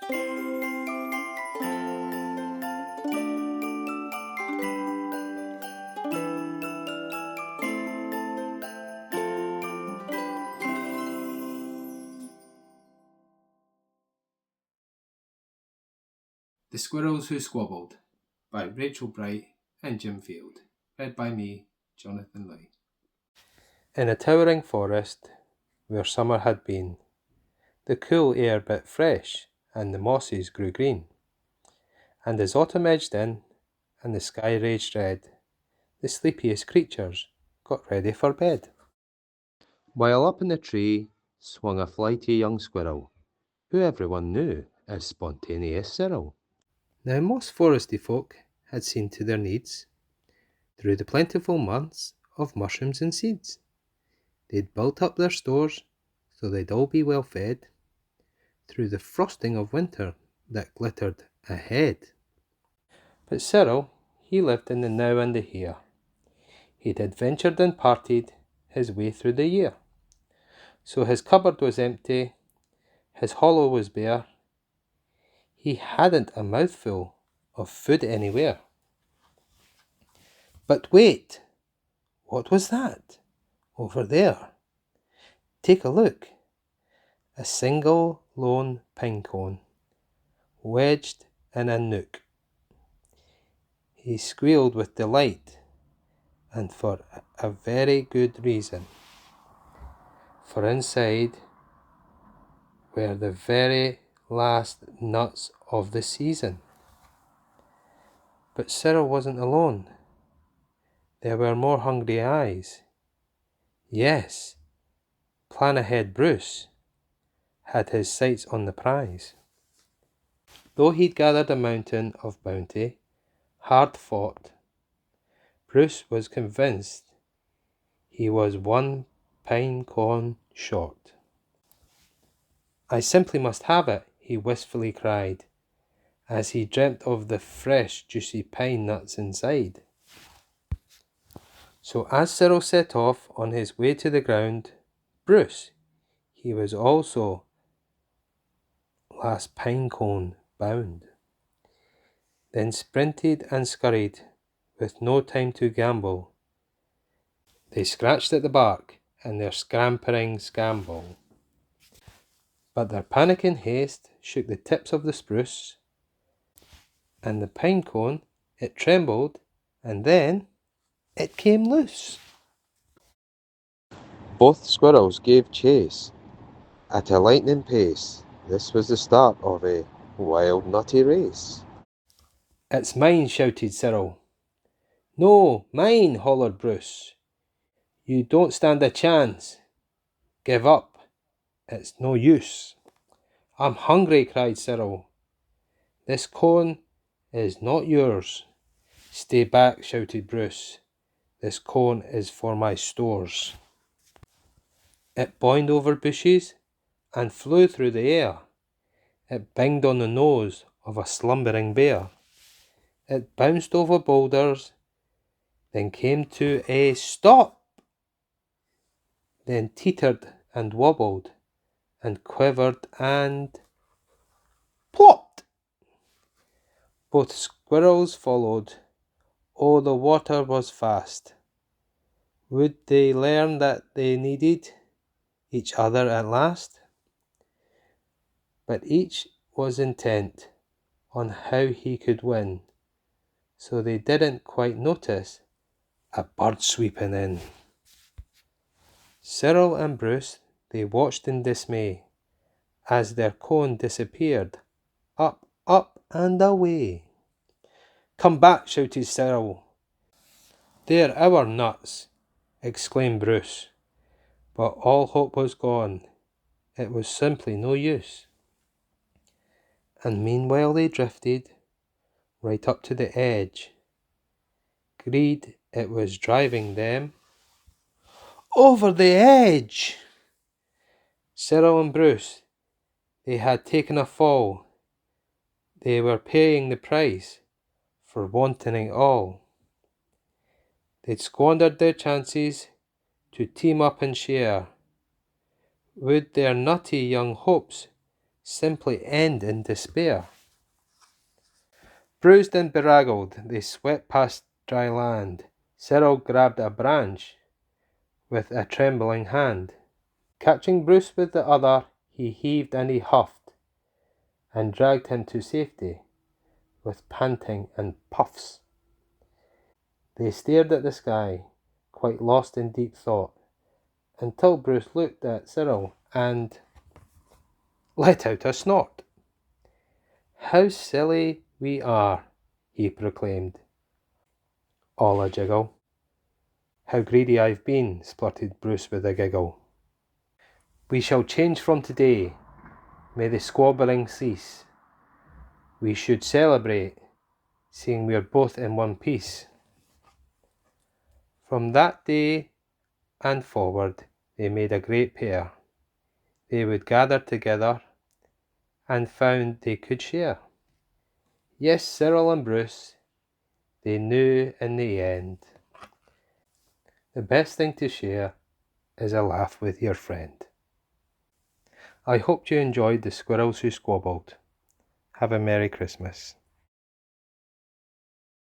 The Squirrels Who Squabbled by Rachel Bright and Jim Field. Read by me, Jonathan Lee. In a towering forest, where summer had been, the cool air bit fresh, and the mosses grew green. And as autumn edged in, and the sky raged red, the sleepiest creatures got ready for bed. While up in the tree swung a flighty young squirrel, who everyone knew as Spontaneous Cyril. Now most foresty folk had seen to their needs through the plentiful months of mushrooms and seeds. They'd built up their stores so they'd all be well fed through the frosting of winter that glittered ahead. But Cyril, he lived in the now and the here. He'd adventured and partied his way through the year. So his cupboard was empty, his hollow was bare. He hadn't a mouthful of food anywhere. But wait, what was that over there? Take a look. A single lone pine cone, wedged in a nook. He squealed with delight, and for a very good reason. For inside were the very last nuts of the season. But Cyril wasn't alone. There were more hungry eyes. Yes, plan ahead Bruce had his sights on the prize. Though he'd gathered a mountain of bounty, hard fought, Bruce was convinced he was one pine cone short. I simply must have it, he wistfully cried, as he dreamt of the fresh, juicy pine nuts inside. So as Cyril set off on his way to the ground, Bruce, he was also last pine cone bound. Then sprinted and scurried, with no time to gamble. They scratched at the bark in their scampering scamble. But their panic and haste shook the tips of the spruce, and the pine cone, it trembled, and then it came loose. Both squirrels gave chase at a lightning pace. This was the start of a wild nutty race. It's mine, shouted Cyril. No, mine, hollered Bruce. You don't stand a chance. Give up. It's no use. I'm hungry, cried Cyril. This cone is not yours. Stay back, shouted Bruce. This cone is for my stores. It boinged over bushes and flew through the air. It banged on the nose of a slumbering bear. It bounced over boulders, then came to a stop, then teetered and wobbled and quivered and plopped. Both squirrels followed. Oh, the water was fast. Would they learn that they needed each other at last? But each was intent on how he could win, so they didn't quite notice a bird sweeping in. Cyril and Bruce, they watched in dismay as their cone disappeared, up, up and away. Come back, shouted Cyril. They're our nuts, exclaimed Bruce. But all hope was gone. It was simply no use. And meanwhile they drifted right up to the edge. Greed, it was driving them over the edge. Cyril and Bruce, they had taken a fall. They were paying the price for wanting it all. They'd squandered their chances to team up and share. Would their nutty young hopes simply end in despair. Bruised and beraggled, they swept past dry land. Cyril grabbed a branch with a trembling hand. Catching Bruce with the other, he heaved and he huffed, and dragged him to safety with panting and puffs. They stared at the sky, quite lost in deep thought, until Bruce looked at Cyril and let out a snort. "How silly we are," he proclaimed. All a jiggle. "How greedy I've been," spluttered Bruce with a giggle. "We shall change from today. May the squabbling cease. We should celebrate, seeing we're both in one piece." From that day and forward they made a great pair. They would gather together and found they could share. Yes, Cyril and Bruce, they knew in the end the best thing to share is a laugh with your friend. I hope you enjoyed the Squirrels Who Squabbled. Have a Merry Christmas.